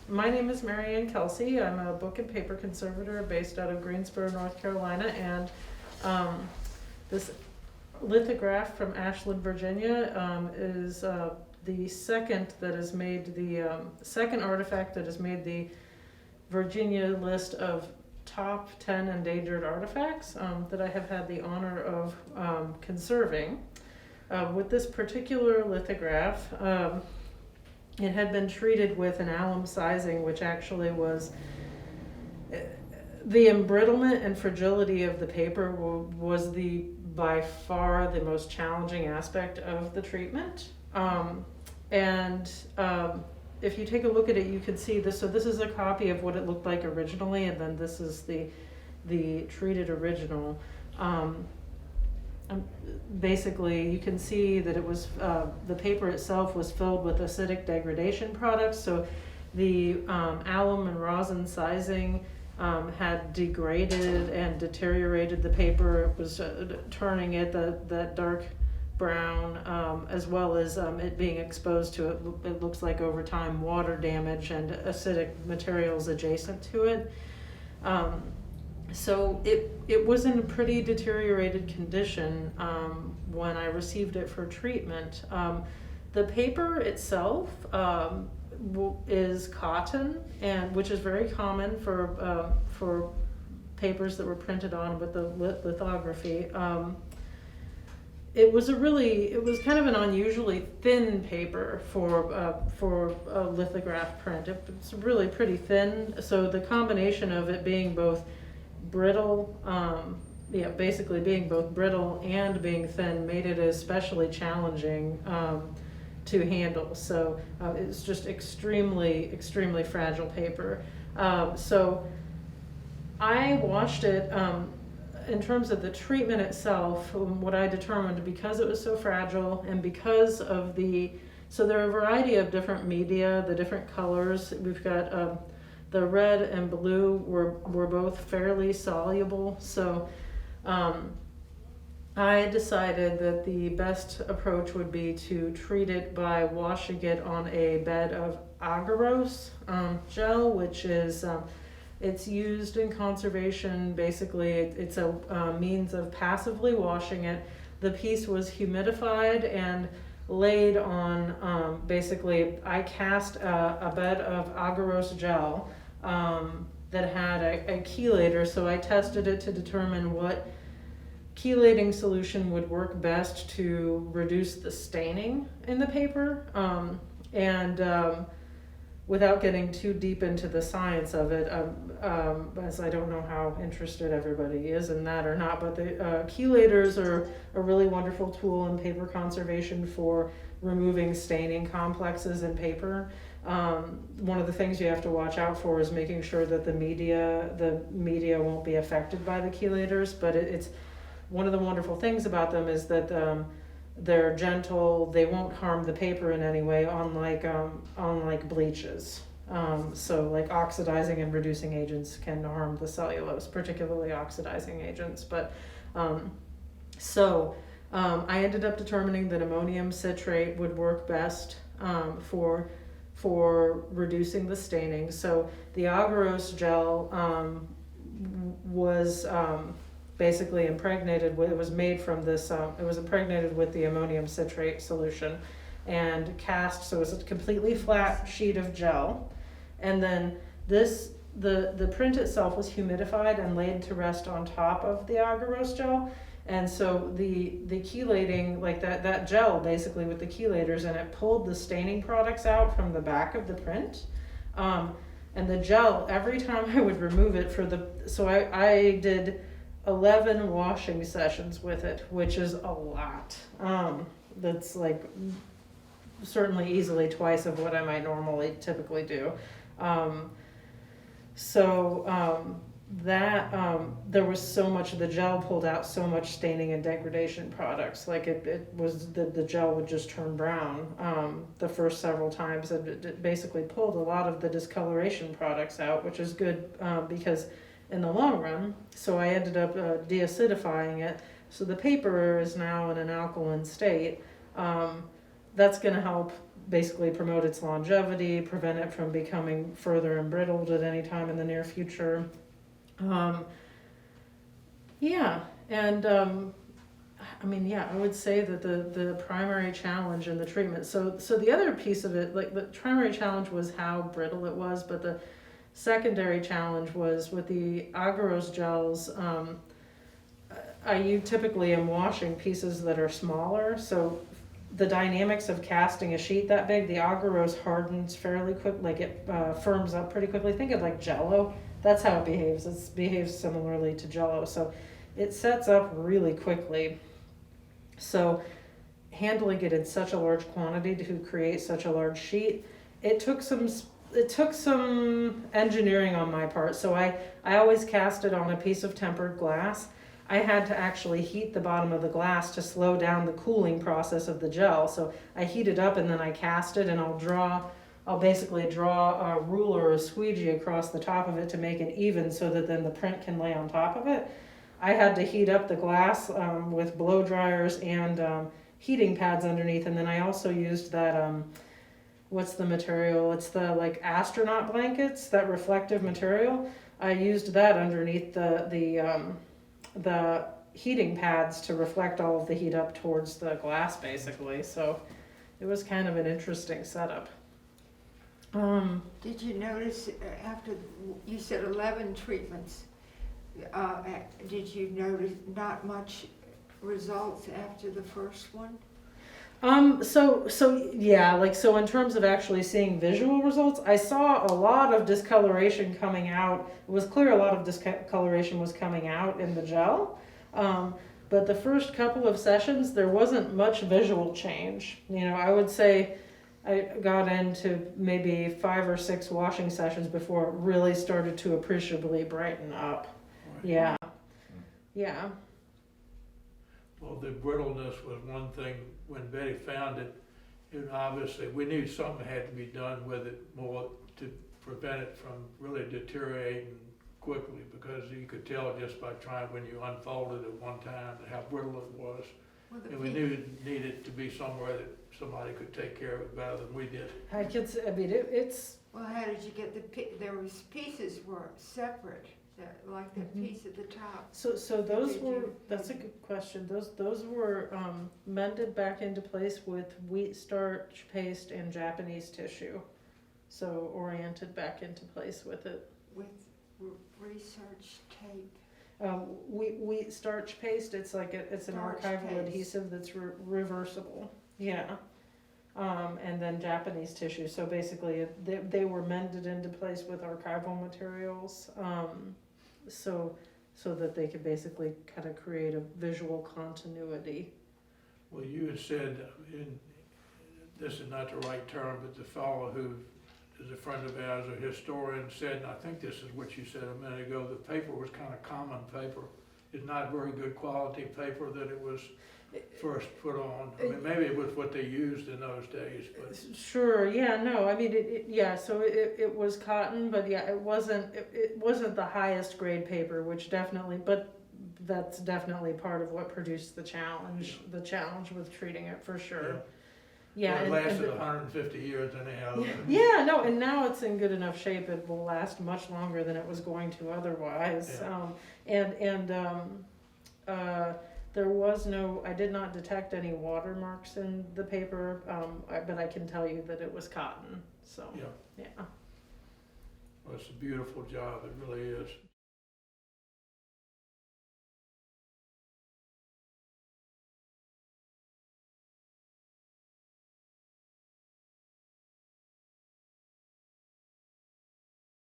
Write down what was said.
My name is Marianne Kelsey. I'm a book and paper conservator based out of Greensboro, North Carolina, and this lithograph from Ashland, Virginia is the second that has made the second artifact that has made the Virginia list of top 10 endangered artifacts that I have had the honor of conserving. With this particular lithograph, it had been treated with an alum sizing, which actually was the embrittlement and fragility of the paper was by far the most challenging aspect of the treatment. If you take a look at it, you can see this. So this is a copy of what it looked like originally, and then this is the treated original. Basically, you can see that it was the paper itself was filled with acidic degradation products. So the alum and rosin sizing had degraded and deteriorated the paper. It was turning it that dark brown, as well as it being exposed to it looks like over time water damage and acidic materials adjacent to it. So it was in a pretty deteriorated condition when I received it for treatment. The paper itself is cotton, and which is very common for papers that were printed on with the lithography. It was kind of an unusually thin paper for a lithograph print. It's really pretty thin. So the combination of it being both brittle, basically being both brittle and being thin made it especially challenging to handle. So it's just extremely, extremely fragile paper. So I washed it. In terms of the treatment itself, what I determined, because it was so fragile and because of so there are a variety of different media, the different colors. We've got the red and blue were both fairly soluble. So I decided that the best approach would be to treat it by washing it on a bed of agarose gel, which is it's used in conservation. Basically, it's a means of passively washing it. The piece was humidified and laid on, basically, I cast a bed of agarose gel that had a chelator, so I tested it to determine what chelating solution would work best to reduce the staining in the paper. Without getting too deep into the science of it, as I don't know how interested everybody is in that or not, but the chelators are a really wonderful tool in paper conservation for removing staining complexes in paper. One of the things you have to watch out for is making sure that the media won't be affected by the chelators, but it's one of the wonderful things about them is that they're gentle, they won't harm the paper in any way, unlike bleaches. So like oxidizing and reducing agents can harm the cellulose, particularly oxidizing agents. But I ended up determining that ammonium citrate would work best for reducing the staining. So the agarose gel was basically impregnated with, it was made from this, it was impregnated with the ammonium citrate solution and cast, so it's a completely flat sheet of gel. And then the print itself was humidified and laid to rest on top of the agarose gel. And so the chelating, like that gel basically with the chelators, and it pulled the staining products out from the back of the print. And the gel, every time I would remove it so I did 11 washing sessions with it, which is a lot. That's like certainly easily twice of what I might normally typically do. There was so much, the gel pulled out so much staining and degradation products. Like it was, the gel would just turn brown the first several times. It basically pulled a lot of the discoloration products out, which is good because in the long run, so I ended up deacidifying it. So the paper is now in an alkaline state. That's going to help basically promote its longevity, prevent it from becoming further embrittled at any time in the near future. Yeah, and I mean, yeah, I would say that the primary challenge in the treatment. So the other piece of it, like the primary challenge was how brittle it was, but the secondary challenge was with the agarose gels. I typically am washing pieces that are smaller, so the dynamics of casting a sheet that big, the agarose hardens fairly quick, like it firms up pretty quickly. Think of like Jello. That's how it behaves. It behaves similarly to Jello, so it sets up really quickly. So handling it in such a large quantity to create such a large sheet, it took some engineering on my part. So I always cast it on a piece of tempered glass. I had to actually heat the bottom of the glass to slow down the cooling process of the gel. So I heat it up and then I cast it, and I'll basically draw a ruler or a squeegee across the top of it to make it even so that then the print can lay on top of it. I had to heat up the glass with blow dryers and heating pads underneath, and then I also used that, what's the material? It's the like astronaut blankets, that reflective material. I used that underneath the heating pads to reflect all of the heat up towards the glass, basically. So it was kind of an interesting setup. Did you notice after you said 11 treatments, did you notice not much results after the first one? So yeah, like, so in terms of actually seeing visual results, I saw a lot of discoloration coming out. It was clear a lot of discoloration was coming out in the gel. But the first couple of sessions, there wasn't much visual change. You know, I would say I got into maybe 5 or 6 washing sessions before it really started to appreciably brighten up. Yeah. Yeah. Well, the brittleness was one thing. When Betty found it, obviously we knew something had to be done with it more to prevent it from really deteriorating quickly, because you could tell just by trying when you unfolded it one time how brittle it was. Well, And we knew it needed to be somewhere that somebody could take care of it better than we did. I mean, it's. Well, how did you get there was pieces were separate, like that piece at the top. So those were, that's a good question. Those were mended back into place with wheat starch paste and Japanese tissue. So oriented back into place with it. With research tape. Wheat starch paste, it's like it's an Starch archival paste. adhesive that's reversible. Yeah. And then Japanese tissue. So basically they were mended into place with archival materials. So that they could basically kind of create a visual continuity. Well, you had said, this is not the right term, but the fellow who is a friend of ours, a historian, said, and I think this is what you said a minute ago, the paper was kind of common paper. It's not very good quality paper that it was first put on. I mean, maybe it was what they used in those days, but. Sure, yeah, no, I mean, so it was cotton, but yeah, it wasn't the highest grade paper, which definitely, but that's definitely part of what produced the challenge with treating it, for sure. Yeah, It lasted 150 years anyhow. Yeah, no, and now it's in good enough shape, it will last much longer than it was going to otherwise. Yeah. There was I did not detect any watermarks in the paper, but I can tell you that it was cotton, so, yeah. Well, it's a beautiful job, it really is.